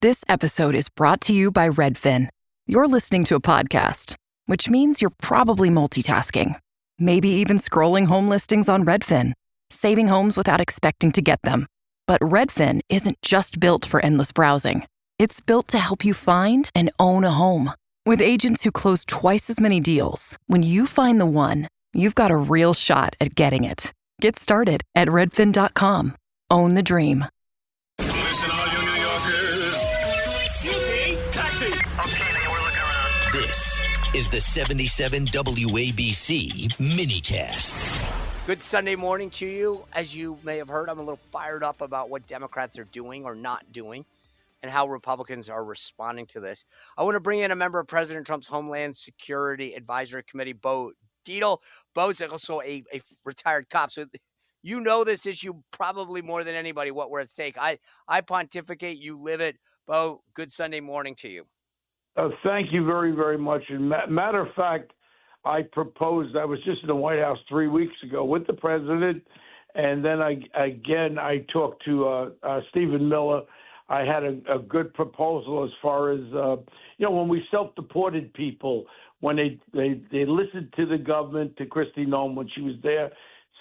This episode is brought to you by Redfin. You're listening to a podcast, which means you're probably multitasking. Maybe even scrolling home listings on Redfin, saving homes without expecting to get them. But Redfin isn't just built for endless browsing. It's built to help you find and own a home. With agents who close twice as many deals, when you find the one, you've got a real shot at getting it. Get started at redfin.com. Own the dream. Listen, all you New Yorkers. Taxi! Okay, man, we're looking around. This is the 77 WABC minicast. Good Sunday morning to you. As you may have heard, I'm a little fired up about what Democrats are doing or not doing and how Republicans are responding to this. I want to bring in a member of President Trump's Homeland Security Advisory Committee, Bo Dietl. Bo's also a retired cop, so you know this issue probably more than anybody, what we're at stake. I pontificate, you live it. Bo, good Sunday morning to you. Thank you very, very much. And matter of fact, I was just in the White House 3 weeks ago with the president, and then I talked to Stephen Miller. I had a good proposal as far as, when we self-deported people, when they listened to the government, to Kristi Noem when she was there.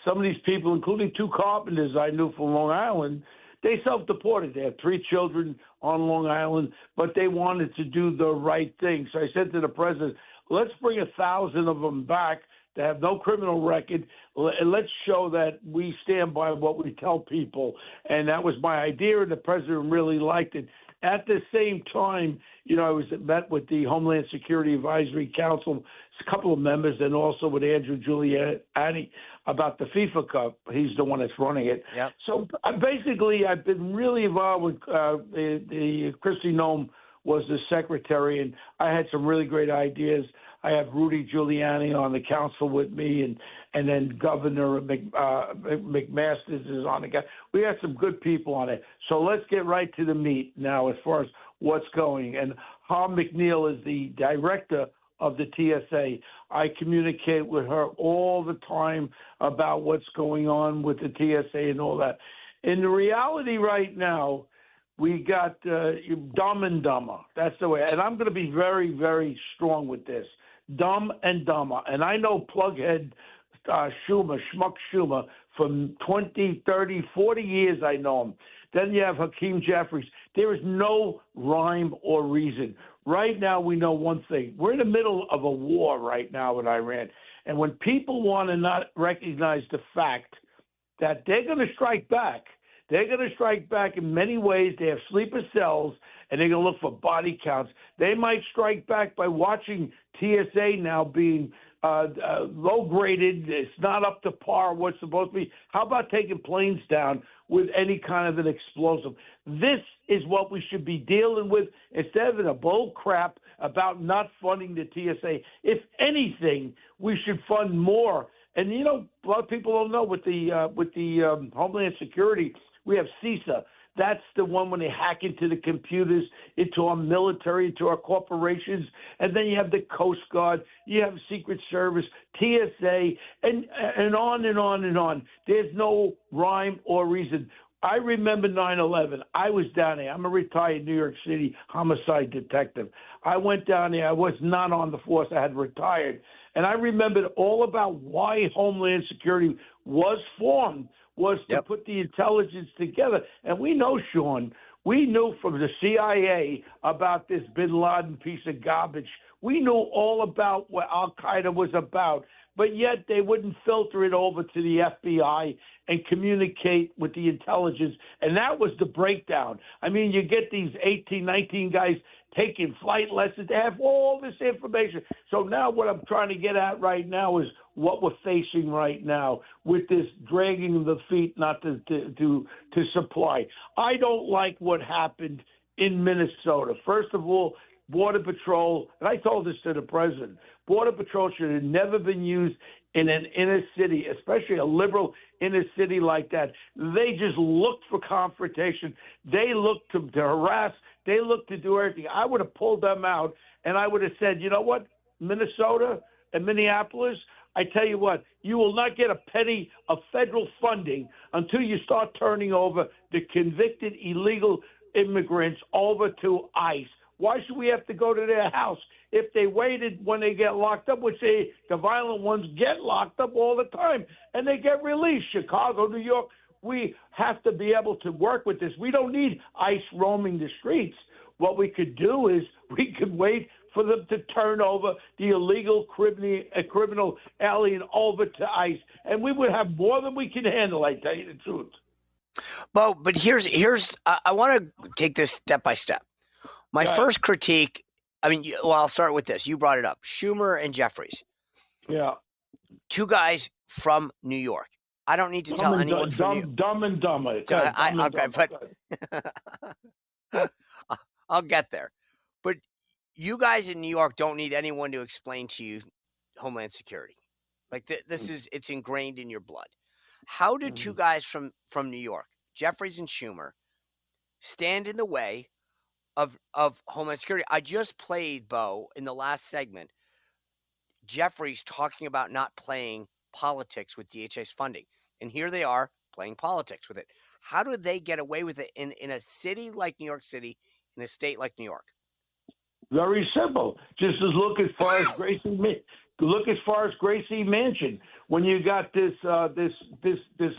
Some of these people, including two carpenters I knew from Long Island, they self-deported. They had 3 children on Long Island, but they wanted to do the right thing. So I said to the president, let's bring 1,000 of them back that have no criminal record, and let's show that we stand by what we tell people. And that was my idea, and the president really liked it. At the same time, I met with the Homeland Security Advisory Council, a couple of members, and also with Andrew Giuliani about the FIFA Cup. He's the one that's running it. Yep. So basically, I've been really involved with the Kristi Noem was the secretary, and I had some really great ideas. I have Rudy Giuliani on the council with me, and then Governor McMaster is on the council. We got some good people on it. So let's get right to the meat now as far as what's going. And Harm McNeil is the director of the TSA. I communicate with her all the time about what's going on with the TSA and all that. In the reality right now, we got Dumb and Dumber. That's the way. And I'm going to be very, very strong with this. Dumb and Dumber. And I know Plughead Schmuck Schumer, from 20, 30, 40 years I know him. Then you have Hakeem Jeffries. There is no rhyme or reason. Right now we know one thing. We're in the middle of a war right now with Iran. And when people want to not recognize the fact that they're going to strike back, they're going to strike back in many ways. They have sleeper cells, and they're going to look for body counts. They might strike back by watching TSA now being low-graded. It's not up to par what's supposed to be. How about taking planes down with any kind of an explosive? This is what we should be dealing with instead of a bull crap about not funding the TSA. If anything, we should fund more. And, a lot of people don't know with the Homeland Security, we have CISA. That's the one when they hack into the computers, into our military, into our corporations. And then you have the Coast Guard, you have Secret Service, TSA, and on and on and on. There's no rhyme or reason. I remember 9/11. I was down there. I'm a retired New York City homicide detective. I went down there. I was not on the force. I had retired. And I remembered all about why Homeland Security was formed, was to put the intelligence together. And we know, Sean, we knew from the CIA about this bin Laden piece of garbage. We knew all about what al-Qaeda was about, but yet they wouldn't filter it over to the FBI and communicate with the intelligence. And that was the breakdown. I mean, you get these 18, 19 guys taking flight lessons. They have all this information. So now what I'm trying to get at right now is what we're facing right now with this dragging of the feet not to supply. I don't like what happened in Minnesota. First of all, Border Patrol, and I told this to the president, Border Patrol should have never been used in an inner city, especially a liberal inner city like that. They just looked for confrontation. They looked to harass. They looked to do everything. I would have pulled them out, and I would have said, you know what, Minnesota and Minneapolis, I tell you what, you will not get a penny of federal funding until you start turning over the convicted illegal immigrants over to ICE. Why should we have to go to their house? If they waited when they get locked up, which the violent ones get locked up all the time, and they get released. Chicago, New York, we have to be able to work with this. We don't need ICE roaming the streets. What we could do is we could wait for them to turn over the illegal criminal alien over to ICE, and we would have more than we can handle, I tell you the truth. Well, but here's I want to take this step by step. My first critique, I'll start with this. You brought it up. Schumer and Jeffries. Yeah. Two guys from New York. I don't need to tell anyone from Dumb and Dumber. I'll get there. But you guys in New York don't need anyone to explain to you Homeland Security. Like this is, it's ingrained in your blood. How do two guys from New York, Jeffries and Schumer, stand in the way of Homeland Security? I just played, Bo, in the last segment, Jeffries talking about not playing politics with DHS funding. And here they are playing politics with it. How do they get away with it in a city like New York City, in a state like New York? Very simple. Just as look as far as Gracie Mansion. When you got this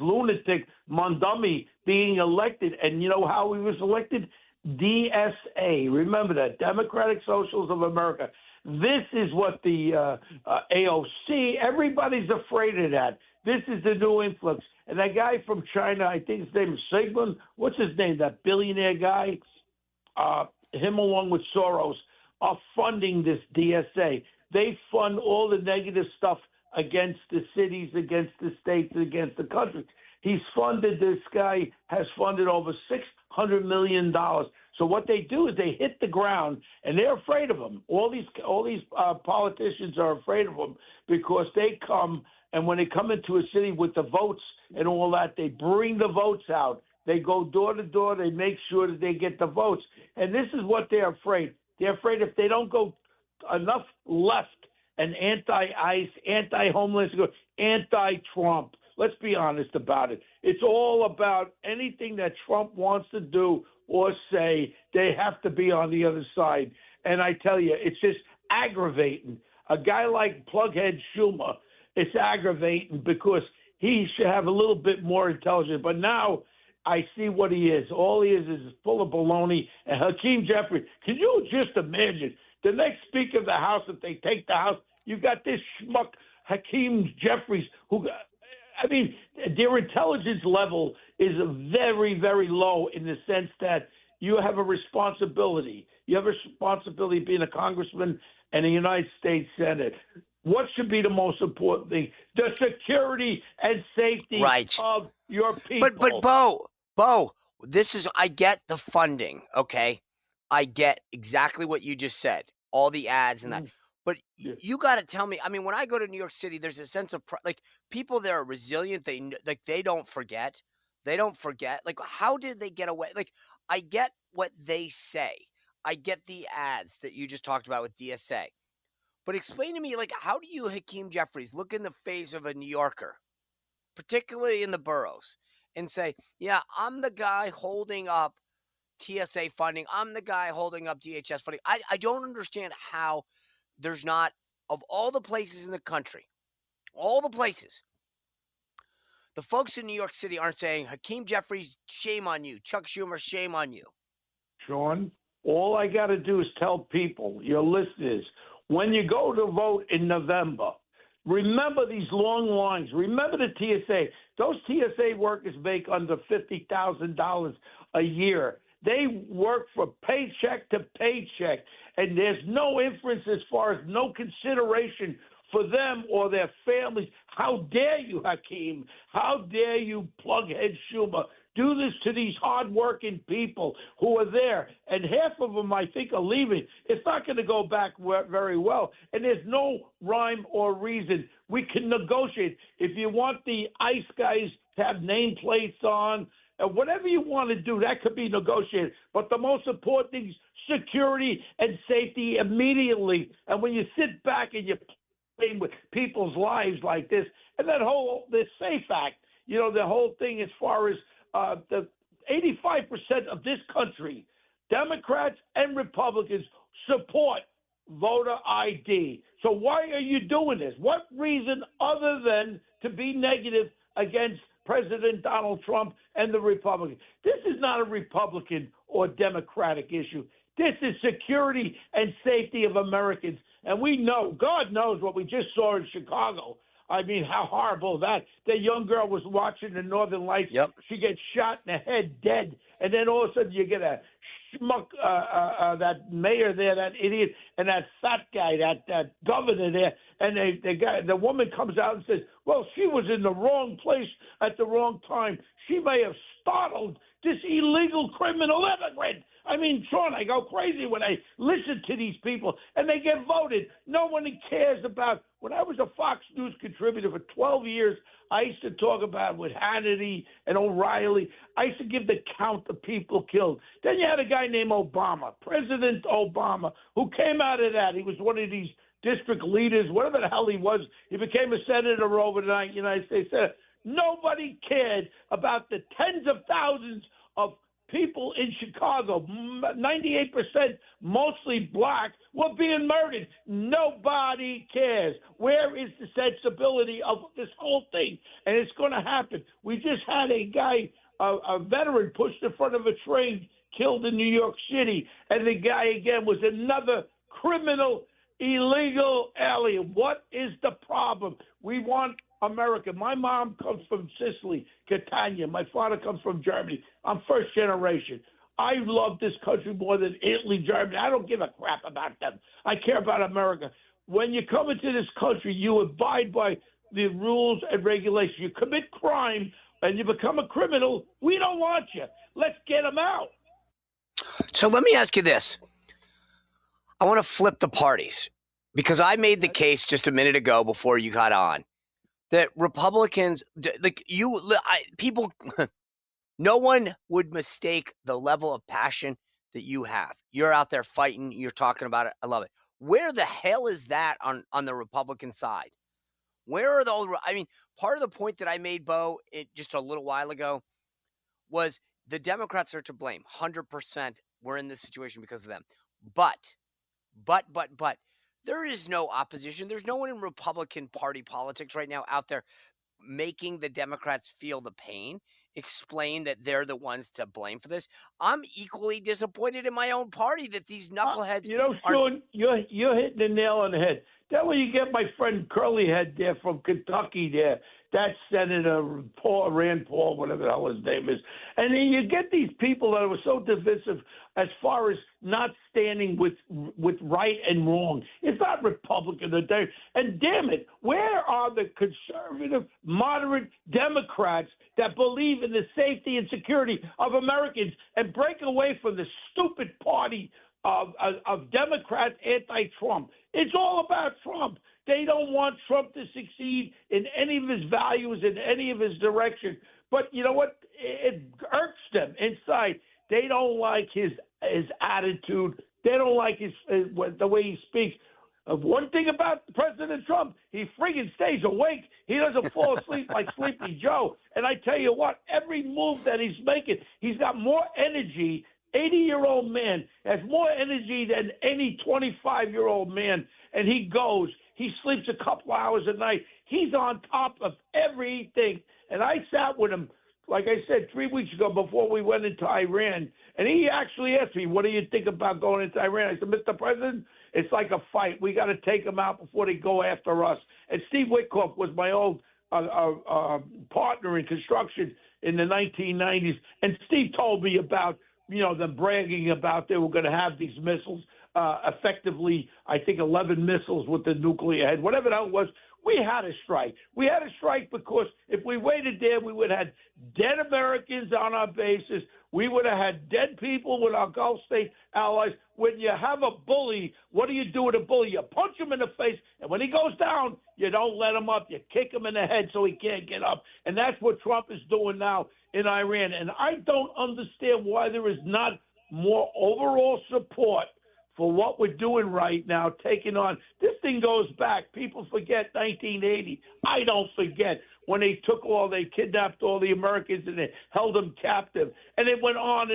lunatic Mondumi being elected, and you know how he was elected? DSA. Remember that, Democratic Socialists of America. This is what the AOC. Everybody's afraid of that. This is the new influx. And that guy from China, I think his name is Sigmund. What's his name? That billionaire guy. Him along with Soros are funding this DSA. They fund all the negative stuff against the cities, against the states, against the country. This guy has funded over $600 million. So what they do is they hit the ground, and they're afraid of him. All these politicians are afraid of him because they come, and when they come into a city with the votes and all that, they bring the votes out. They go door to door. They make sure that they get the votes. And this is what they're afraid. They're afraid if they don't go enough left and anti-ICE, anti-Homeland Security, anti-Trump. Let's be honest about it. It's all about anything that Trump wants to do or say, they have to be on the other side. And I tell you, it's just aggravating. A guy like Plughead Schumer, it's aggravating because he should have a little bit more intelligence. But now I see what he is. All he is full of baloney. And Hakeem Jeffries, can you just imagine the next Speaker of the House, if they take the House, you got this schmuck Hakeem Jeffries who – I mean, their intelligence level is very, very low in the sense that you have a responsibility. You have a responsibility being a congressman and a United States Senate. What should be the most important thing? The security and safety of your people. But Bo, I get the funding, okay? I get exactly what you just said, all the ads and that. But you got to tell me, I mean, when I go to New York City, there's a sense of, people there are resilient. They don't forget. Like, how did they get away? Like, I get what they say. I get the ads that you just talked about with DSA. But explain to me, like, how do you, Hakeem Jeffries, look in the face of a New Yorker, particularly in the boroughs, and say, yeah, I'm the guy holding up TSA funding. I'm the guy holding up DHS funding. I don't understand how there's not, of all the places in the country, all the places, the folks in New York City aren't saying, Hakeem Jeffries, shame on you. Chuck Schumer, shame on you. Sean, all I got to do is tell people, your listeners, when you go to vote in November, remember these long lines. Remember the TSA. Those TSA workers make under $50,000 a year. They work for paycheck to paycheck, and there's no inference as far as no consideration for them or their families. How dare you, Hakeem? How dare you, Plughead Schumer, do this to these hardworking people who are there? And half of them, I think, are leaving. It's not going to go back very well, and there's no rhyme or reason. We can negotiate. If you want the ICE guys to have nameplates on, whatever you want to do, that could be negotiated. But the most important thing is security and safety immediately. And when you sit back and you play with people's lives like this, and this SAFE Act, the whole thing as far as the 85% of this country, Democrats and Republicans, support voter ID. So why are you doing this? What reason other than to be negative against President Donald Trump and the Republicans? This is not a Republican or Democratic issue. This is security and safety of Americans. And we know, God knows what we just saw in Chicago. I mean, how horrible that young girl was watching the Northern Lights. Yep. She gets shot in the head, dead. And then all of a sudden you get a schmuck, that mayor there, that idiot, and that fat guy, that governor there. And the woman comes out and says, well, she was in the wrong place at the wrong time. She may have startled this illegal criminal immigrant. I mean, Sean, I go crazy when I listen to these people, and they get voted. No one cares about. When I was a Fox News contributor for 12 years, I used to talk about with Hannity and O'Reilly. I used to give the count of people killed. Then you had a guy named Obama, President Obama, who came out of that. He was one of these district leaders, whatever the hell he was. He became a senator overnight, United States Senator. Nobody cared about the tens of thousands of people in Chicago, 98% mostly black, were being murdered. Nobody cares. Where is the sensibility of this whole thing? And it's going to happen. We just had a guy, a veteran, pushed in front of a train, killed in New York City. And the guy, again, was another criminal, illegal alien. What is the problem? We want America. My mom comes from Sicily, Catania. My father comes from Germany. I'm first generation. I love this country more than Italy, Germany. I don't give a crap about them. I care about America. When you come into this country, you abide by the rules and regulations. You commit crime and you become a criminal, we don't want you. Let's get them out. So let me ask you this. I want to flip the parties because I made the case just a minute ago before you got on that Republicans, like people, no one would mistake the level of passion that you have. You're out there fighting. You're talking about it. I love it. Where the hell is that on the Republican side? Where are those? I mean, part of the point that I made, Bo, just a little while ago was the Democrats are to blame. 100% we're in this situation because of them. But there is no opposition. There's no one in Republican Party politics right now out there making the Democrats feel the pain, explain that they're the ones to blame for this. I'm equally disappointed in my own party that these knuckleheads Sean, you're hitting the nail on the head. That way you get my friend Curlyhead there from Kentucky there, that Senator Rand Paul, whatever the hell his name is. And then you get these people that were so divisive as far as not standing with right and wrong. It's not Republican or Democrat. And damn it, where are the conservative, moderate Democrats that believe in the safety and security of Americans and break away from the stupid party of Democrats anti-Trump? It's all about Trump. They don't want Trump to succeed in any of his values, in any of his direction. But you know what? It irks them inside. They don't like his attitude. They don't like the way he speaks. One thing about President Trump, he friggin' stays awake. He doesn't fall asleep like Sleepy Joe. And I tell you what, every move that he's making, he's got more energy. 80-year-old man has more energy than any 25-year-old man. And he sleeps a couple hours a night. He's on top of everything. And I sat with him, like I said, 3 weeks ago before we went into Iran. And he actually asked me, what do you think about going into Iran? I said, Mr. President, it's like a fight. We got to take them out before they go after us. And Steve Witkoff was my old partner in construction in the 1990s. And Steve told me about, them bragging about they were going to have these missiles, effectively, I think 11 missiles with the nuclear head, whatever that was. We had a strike. We had a strike because if we waited there, we would have had dead Americans on our bases. We would have had dead people with our Gulf state allies. When you have a bully, what do you do with a bully? You punch him in the face, and when he goes down, you don't let him up. You kick him in the head so he can't get up. And that's what Trump is doing now in Iran. And I don't understand why there is not more overall support for what we're doing right now, taking on. This thing goes back. People forget 1980. I don't forget. when they kidnapped all the Americans and they held them captive. And it went on.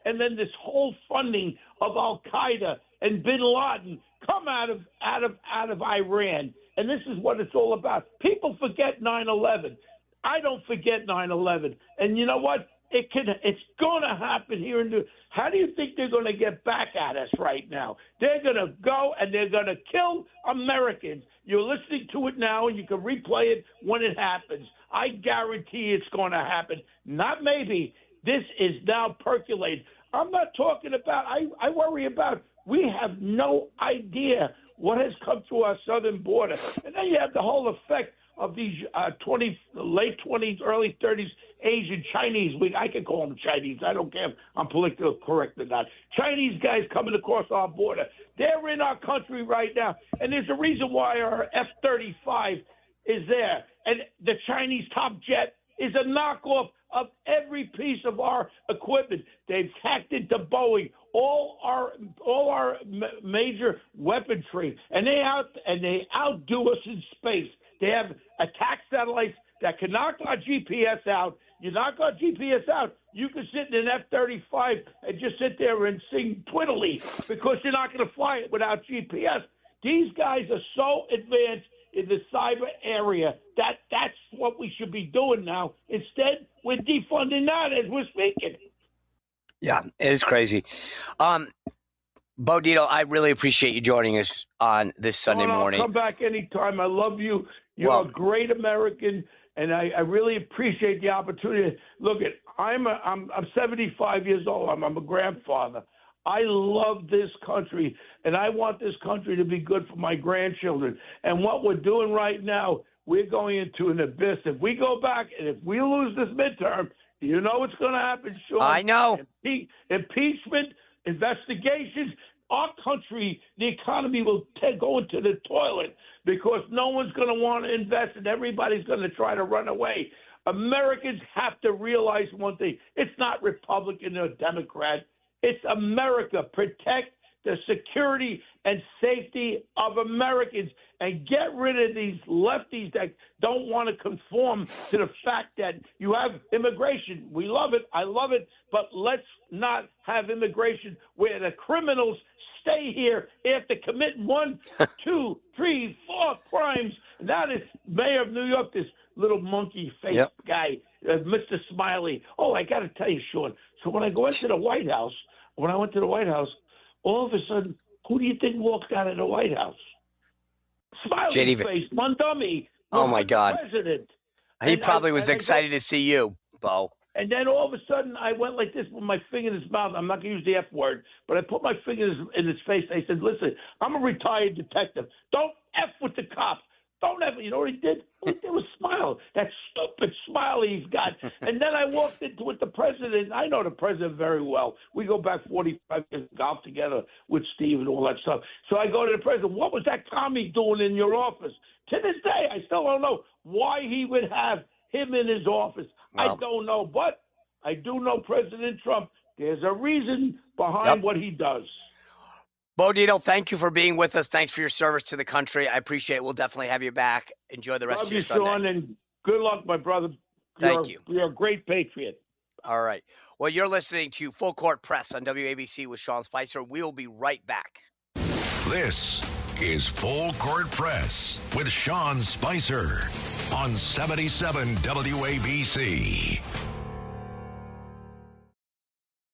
And then this whole funding of Al-Qaeda and bin Laden come out of Iran. And this is what it's all about. People forget 9/11. I don't forget 9/11. And you know what? It's going to happen here in New. How do you think they're going to get back at us right now? They're going to go and they're going to kill Americans. You're listening to it now, and you can replay it when it happens. I guarantee it's going to happen. Not maybe. This is now percolating. I'm not talking about. I worry about. We have no idea what has come to our southern border, and then you have the whole effect of these late 20s, early 30s Asian Chinese. I can call them Chinese. I don't care if I'm politically correct or not. Chinese guys coming across our border. They're in our country right now. And there's a reason why our F-35 is there. And the Chinese top jet is a knockoff of every piece of our equipment. They've hacked into Boeing, all our major weaponry, and they outdo us in space. They have attack satellites that can knock our GPS out. You knock our GPS out, you can sit in an F-35 and just sit there and sing twiddly because you're not going to fly it without GPS. These guys are so advanced in the cyber area that's what we should be doing now. Instead, we're defunding that as we're speaking. Yeah, it is crazy. Bo Dietl, I really appreciate you joining us on this Sunday morning. I'll come back anytime. I love you. You're a great American, and I really appreciate the opportunity. Look, I'm 75 years old. I'm a grandfather. I love this country, and I want this country to be good for my grandchildren. And what we're doing right now, we're going into an abyss. If we go back and if we lose this midterm, you know what's going to happen, Sean. I know. Impeachment, investigations. Our country, the economy will go into the toilet because no one's going to want to invest and everybody's going to try to run away. Americans have to realize one thing. It's not Republican or Democrat. It's America. Protect the security and safety of Americans and get rid of these lefties that don't want to conform to the fact that you have immigration. We love it. I love it. But let's not have immigration where the criminals stay here after committing 1, 2, 3, 4 crimes. And that is Mayor of New York, this little monkey face guy, Mr. Smiley. Oh, I got to tell you, Sean. So when I went to the White House, all of a sudden, who do you think walked out of the White House? Smiley face, one dummy. Oh, my God. President. He probably was excited to see you, Bo. And then all of a sudden, I went like this with my finger in his mouth. I'm not going to use the F word, but I put my finger in his face. I said, listen, I'm a retired detective. Don't F with the cops. Don't ever. You know what he did? All he did was smile. That stupid smile he's got. And then I walked into with the president. I know the president very well. We go back 45 years golf together with Steve and all that stuff. So I go to the president. What was that Tommy doing in your office? To this day, I still don't know why he would have him in his office. Wow. I don't know. But I do know President Trump. There's a reason behind what he does. Bo Dietl, thank you for being with us. Thanks for your service to the country. I appreciate it. We'll definitely have you back. Enjoy the rest of your Sunday. Love you, Sean, and good luck, my brother. Thank you. You're a great patriot. All right. Well, you're listening to Full Court Press on WABC with Sean Spicer. We will be right back. This is Full Court Press with Sean Spicer on 77 WABC.